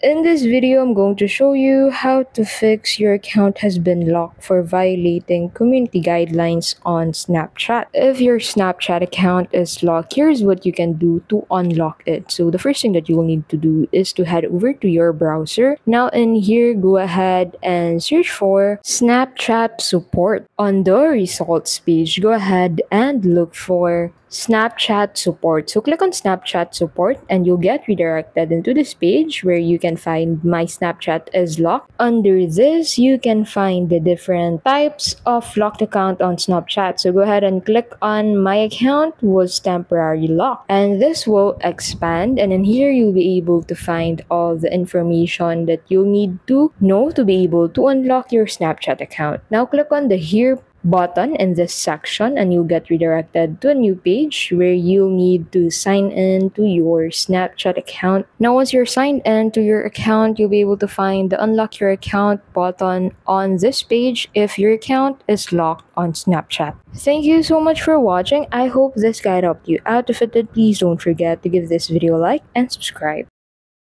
In this video, I'm going to show you how to fix your account has been locked for violating community guidelines on Snapchat. If your Snapchat account is locked, here's what you can do to unlock it. So the first thing that you will need to do is to head over to your browser. Now in here, go ahead and search for Snapchat support. On the results page, go ahead and look for Snapchat support. So click on Snapchat support and you'll get redirected into this page where you can find my Snapchat is locked. Under this, you can find the different types of locked account on Snapchat. So go ahead and click on my account was temporarily locked, and this will expand, and in here you'll be able to find all the information that you'll need to know to be able to unlock your Snapchat account. Now click on the here button in this section and you'll get redirected to a new page where you'll need to sign in to your Snapchat account. Now once you're signed in to your account, you'll be able to find the unlock your account button on this page if your account is locked on Snapchat. Thank you so much for watching. I hope this guide helped you out. If it did, please don't forget to give this video a like and subscribe.